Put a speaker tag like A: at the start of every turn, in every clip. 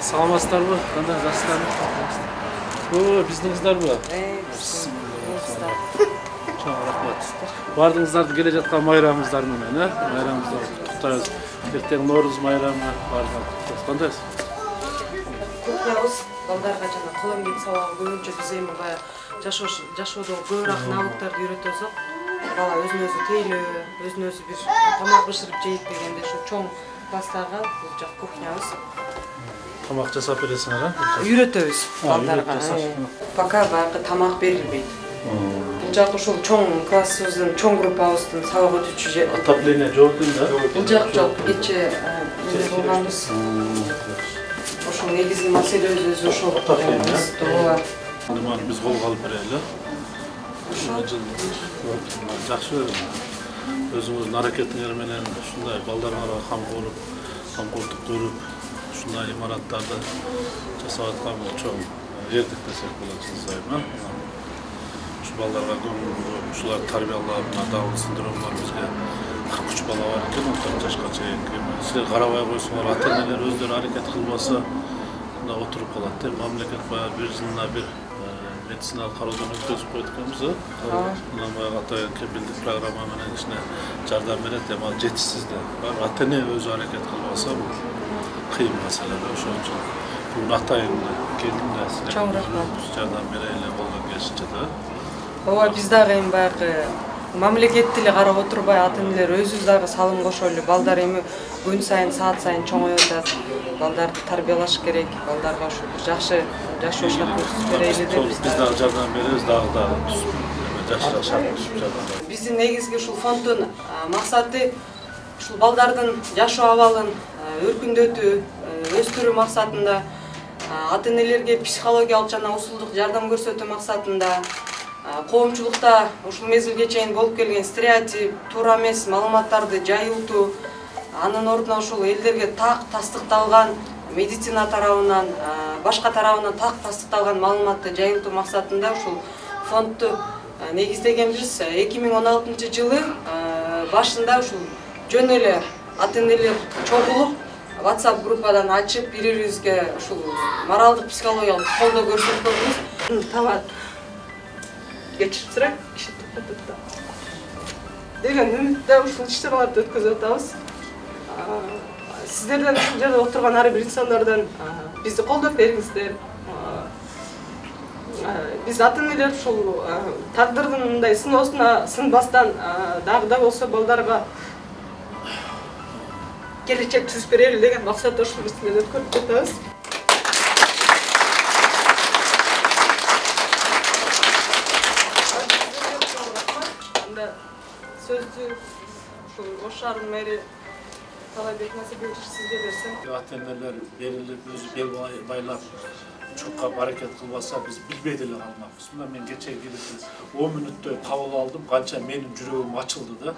A: Саламатсыздарбы? Кандай жакшысыздарбы? Биздин кыздарбы? Чоң рахмат. Бардыңыздарды келе жаткан майрамыңыздар менен, майрамыңыздарды куттуктайбыз. Эртең Нооруз майрамы бардыгы. Кандайсыз?
B: Кухнябыз балдарга жана колон кийим сабагы көбүнчө биз эми баягы жашоодо көбүрөөк навыктарды үйрөтөбүз. Бала өзүн-өзү тейлөө, өзүн-өзү бир тамак бышырып жейт дегенде ушу чоң класстагы бул жак кухнябыз.
A: Тамак жасап бересиңер,
B: Үйрөтөбүз балдарга. Пока баягы тамак берилбейт. Бул жак ушул чоң классыбыздын, чоң группабыздын сабак өтүүчү
A: отопление жок экен да?
B: Бул жак жок, кечээ эмне болгонбуз. Ошол негизги маселе өзү ошол отопление.
A: Мына биз колго алып берели. Жакшы өзүңүздүн аракетиңер менен ушундай балдарыңарга камкордук көрүп, ушундай имараттарды жасап аткан бул чоң эрдик десек болот чынын. Ушу балдарга көңүл буруп, ушуларды тарбиялап, мына Даун синдрому бар бизге 43 бала бар экен, 14 жашка чейинки. Силер карабай койсоңор, ата-энелер өздөрү аракет кылбаса, мына отуруп калат. Мамлекет баягы бир жылына бир медициналык кароодон өткөзүп койт экенбиз. Мына баягы атайын кепилдик программа менен ичине жардам берет, эми ал жетишсиз да. Ата-эне өзү аракет кылбаса, бул кыйын маселе да. Ошон үчүн бүгүн атайын келдим да силерге.
B: Чоң рахмат.
A: Жардам берели колдон келишинче да.
B: Ооба, биз дагы эми баягы мамлекетти эле карап отурбай, ата-энелер өзүбүз дагы салым кошолу. Балдар эми күн сайын, саат сайын чоңоюп атат. Балдарды тарбиялаш керек. Балдарга ушу жакшы жашоо шартын берели деп
A: биз дагы жардам беребиз, дагы жакшы шарт түзүп жардам.
B: Биздин негизги ушул фонддун максаты ушул балдардын жашоо абалын өркүндөтүү, өстүрүү максатында, ата-энелерге психологиялык жана усулдук жардам көрсөтүү максатында, коомчулукта ушул мезгилге чейин болуп келген стереотип, туура эмес маалыматтарды жайылтуу, анын ордуна ушул элдерге так тастыкталган медицина тарабынан, башка тарабынан так тастыкталган маалыматты жайылтуу максатында ушул фондду негиздегенбиз. 2016 жылы башында ушул жөн эле ата-энелер чогулуп, WhatsApp группадан ачып, бири-бирибизге ушул моралдык, психологиялык колдоо көрсөткөнбүз. Тамак кечирсирээк киши токтотот деген үмүттө ушул иш-чараларды өткөзүп атабыз. Сиздерден ушул жерде отурган ар бир инсандардан бизди колдоп бериңиздер. Биз ата-энелер ушул тагдырдын мындай сыноосуна сынбастан дагы да болсо балдарга келечек түзүп берели деген максатта ушул нерсени өткөрүп жатабыз. Сөздү ушул Ош шаарынын мэри Талайбек Насибович сизге берсем.
A: Ата-энелер берилип, өзү бел байлап, чуркап аракет кылбаса, биз билбей деле калмакпыз. Мына мен кечээ келип 10 мүнөттөй кабыл алдым, канча менин жүрөгүм ачылды да.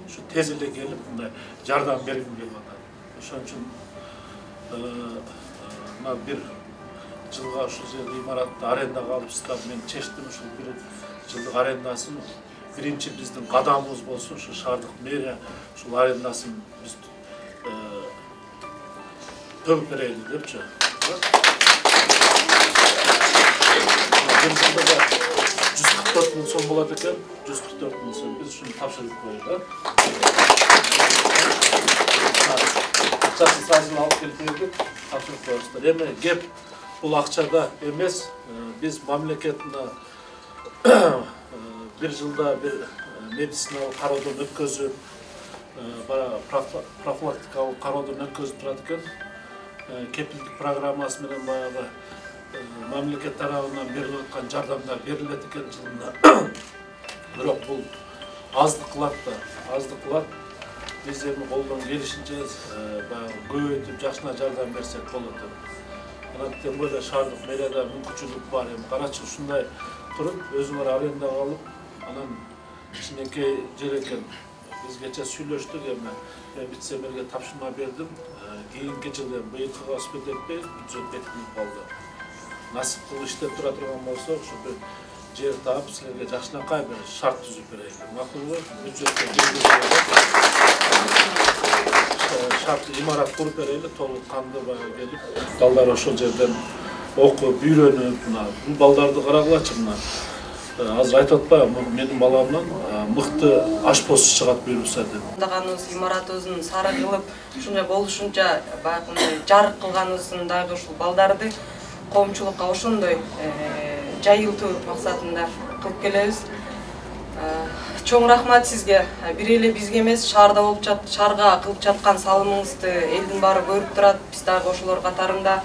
A: Ушу тез эле келип, мындай жардам бергим келип атат. Ошон үчүн мына бир жылга ушул жерде имаратты арендага алып чыгып, мен чечтим ушул бир жылдык арендасын биринчи биздин кадамыбыз болсун, ушу шаардык мэрия ушул арендасын биз төгүп берели депчи. Бир жылда 144 миң сом болот экен, 144 миң сом биз ушуну тапшырып коелу да. Акчасын сайын алып келип бердик, тапшырып коебуздар. Эми кеп бул акчада эмес, биз мамлекетине bir жылда bir медициналык кароодон өткөзүп, профилактикалык кароодон өткөзүп турат экен. Кепилдик программасы менен баягы мамлекет тарабынан берилип аткан жардамдар берилет экен жылына. Бирок бул аздык кылат да, аздык кылат. Биз эми колдон келишинче баягы көбөйтүп жакшына жардам берсек болот деп. Анан тем более шаардык мэрияда мүмкүнчүлүк бар. Эми карачы ушундай туруп, өзүңөр арендага алып, анан кичинекей жер экен. Биз кечээ сүйлөштүк, эми мен вице-мэрге тапшырма бердим. Кийинки жылы быйылкыга сүрөт этпей, бюджет бекитилип калды. Насип кылып иштеп тура турган болсо, ушу бир жер таап силерге жакшынакай бир шарт түзүп берейли. Макулбу? Бюджеттен шарт имарат куруп берейли, толук канды келип, балдар ошол жерден окуп, үйрөнүп, бул балдарды карагылачы мына. Азыр айтып атпайбы, менин баламдан мыкты ашпоз чыгат буюрса деп.
B: Даганыбыз имаратыбыздын сары кылып, ушунча болушунча баягындай жарык кылганыбыздын дагы ушул балдарды коомчулукка ошондой жайылтуу максатында кылып келебиз. Чоң рахмат сизге. Бир эле бизге эмес, шаарга кылып жаткан салымыңызды элдин баары көрүп турат. Биз дагы ошолор катарында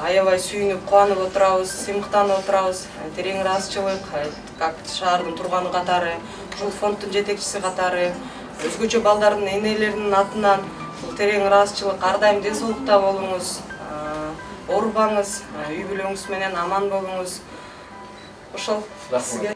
B: аябай сүйүнүп, кубанып отурабыз, сыймыктанып отурабыз. Терең ыраазычылык, как шаардын турганы катары, ушул фонддун жетекчиси катары, өзгөчө балдардын энелеринин атынан ушул терең ыраазычылык, ар дайым ден соолукта болуңуз, оорубаңыз, үй бүлөңүз менен аман болуңуз. Ошол сизге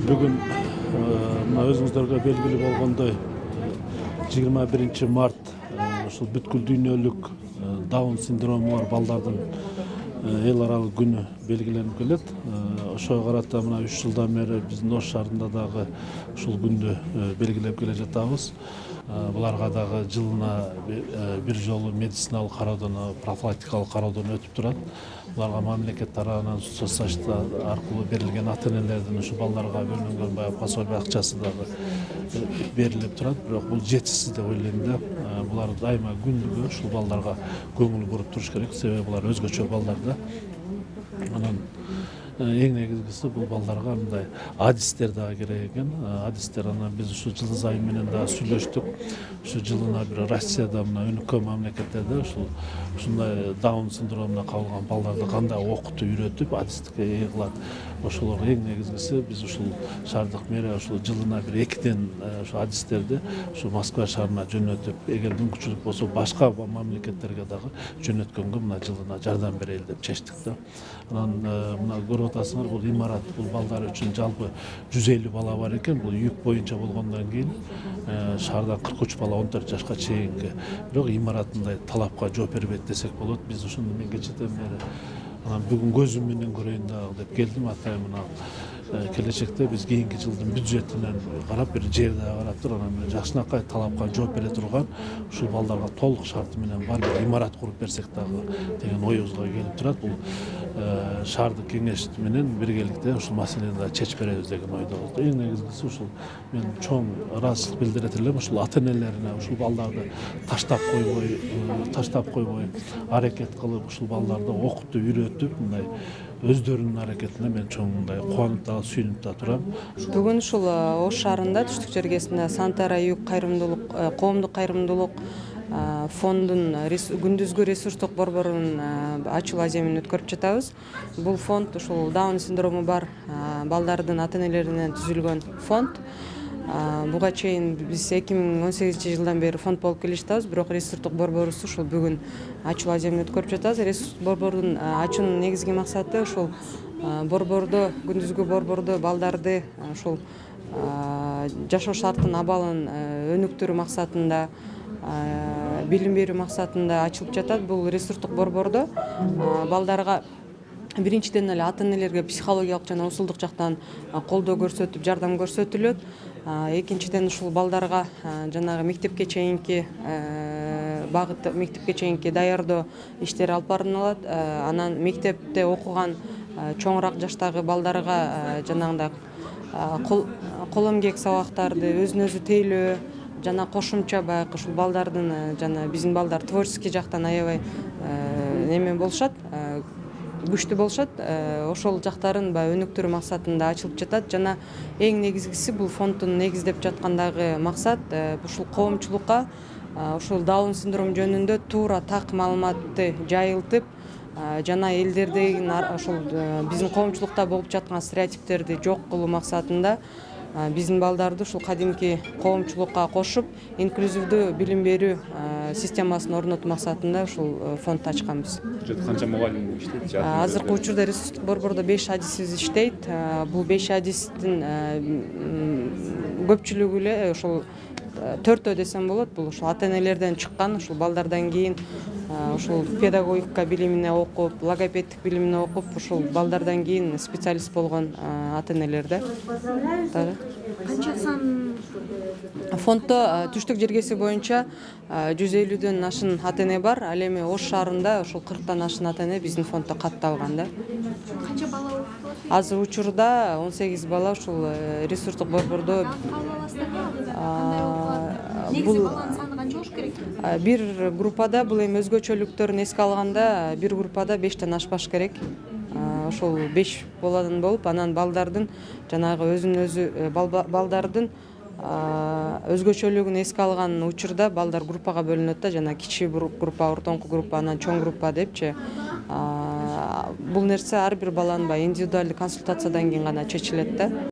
A: Бүгін өзіңіздерге белгілі болғандай 21 март ушул бүткүл дүйнөлүк Даун синдрому бар балдардын эл аралык күнү белгиленип келет. Ошого карата мына 3 жылдан бери биздин Ош шаарында дагы ушул күндү белгилеп келе жатабыз. Буларга дагы жылына бир жолу медициналык кароодон, профилактикалык кароодон өтүп турат. Буларга мамлекет тарабынан соцсачта аркылуу берилген ата-энелердин ушу балдарга бөлүнгөн баягы пособие акчасы дагы берилип турат. Бирок бул жетишсиз деп ойлойм да. Булар дайыма күндүгү ушул балдарга көңүл буруп туруш керек. Себеби булар өзгөчө балдар да. Анан эң негизгиси бул балдарга мындай адистер дагы керек экен. Адистер анан биз ушу Жылдыз айым менен дагы сүйлөштүк. Ушу жылына бир Россияда мына өнүккөн мамлекеттерде ушундай Даун синдромуна кабылган балдарды кандай окутуп үйрөтүп адистикке ээ кылат. Ошолор эң негизгиси биз ушул шаардык мэрия ушул жылына бир 2ден ушу адистерди ушу Москва шаарына жөнөтүп, эгер мүмкүнчүлүк болсо башка мамлекеттерге дагы жөнөткөнгө мына жылына жардам берели деп чечтик да. Анан мына көрүп атасыңар, бул имарат бул балдар үчүн жалпы 150 бала бар экен. Бул юк боюнча болгондон кийин шаарда 43 бала 14 жашка чейинки. Бирок имарат мындай талапка жооп бербейт десек болот. Биз ушуну мен кечээден бери бүгүн көзүм менен көрөйүн дагы деп келдим. Атайын мына келечекте биз кийинки жылдын бюджетинен карап бир жер дагы карап туруп, анан жакшынакай талапка жооп бере турган ушул балдарга толук шарты менен бар бир имарат куруп берсек дагы деген оюбузга келип турат. Бул шаардык кеңеш менен биргеликте ушул маселени да чечип беребиз деген ойдобуз. Эң негизгиси ушул мен чоң ыраазычылык билдирет элем ушул ата-энелерине ушул балдарды таштап койбой аракет кылып ушул балдарды окутуп үйрөтүп мындай өздөрүнүн аракетине мен чоң мындай кубанып да сүйүнүп да турам.
B: Бүгүн ушул Ош шаарында түштүк жергесинде Сантара Юг кайрымдуулук коомдук кайрымдуулук фондун күндүзгү ресурстук борборунун ачуу аземин өткөрүп жатабыз. Бул фонд ушул Даун синдрому бар балдардын ата-энелеринен түзүлгөн фонд. Буга чейин биз 2018-жылдан бери фонд болуп келе жатабыз, бирок ресурстук борборубуз ушул бүгүн ачуу аземин өткөрүп жатабыз. Ресурстук борбордун ачуунун негизги максаты ушул борбордо, күндүзгү борбордо балдарды ушул жашоо шартынын абалын өнүктүрүү максатында, билим берүү максатында ачылып жатат. Бул ресурстук борбордо балдарга биринчиден эле ата-энелерге психологиялык жана усулдук жактан колдоо көрсөтүп, жардам көрсөтүлөт. Экинчиден ушул балдарга жанагы мектепке чейинки мектепке чейинки даярдоо иштери алып барылат. Анан мектепте окуган чоңураак жаштагы балдарга жанагындай кол эмгек сабактарды өзүн өзү тейлөө жана кошумча баягы ушул балдардын жана биздин балдар творческий жактан аябай неме болушат, күчтүү болушат. Ошол жактарын баягы өнүктүрүү максатында ачылып жатат жана эң негизгиси бул фонддун негиздеп жаткандагы максат ушул коомчулукка ушул Даун синдрому жөнүндө туура так маалыматты жайылтып жана элдердеги ошол биздин коомчулукта болуп жаткан стереотиптерди жок кылуу максатында биздин балдарды ушул кадимки коомчулукка кошуп инклюзивдүү билим берүү системасын орнотуу максатында ушул фонд ачканбыз.
C: Канча мугалим иштейт?
B: Азыркы учурда ресурстук борбордо 5 адисибиз иштейт. Бул 5 адистин көпчүлүгү эле ошол 4 десем болот. Бул ушул ата-энелерден чыккан, ушул балдардан кийин ушул педагогика билимине окуп, логопеддик билимине окуп, ушул балдардан кийин специалист болгон ата-энелер да.
D: Канча сан
B: Фонддо түштүк жергеси боюнча 150дөн ашын ата-эне бар. Ал эми Ош шаарында ошол 40тан ашын ата-эне биздин фонддо катталган да.
D: канча бала болот?
B: Азыр учурда 18 бала ушул ресурстук борбордо
D: Негизи баланын саны канча болуш керек?
B: бир группада бул эми өзгөчөлүктөрүн эске алганда бир группада 5тен ашпаш керек. Ошол 5 баладан болуп, анан балдардын жанагы өзүнүн өзү балдардын өзгөчөлүгүн эске алган учурда балдар группага бөлүнөт да, жана кичи группа, ортоңку группа, анан чоң группа депчи. Бул нерсе ар бир баланын индивидуалдуу консультациядан кийин гана чечилет да.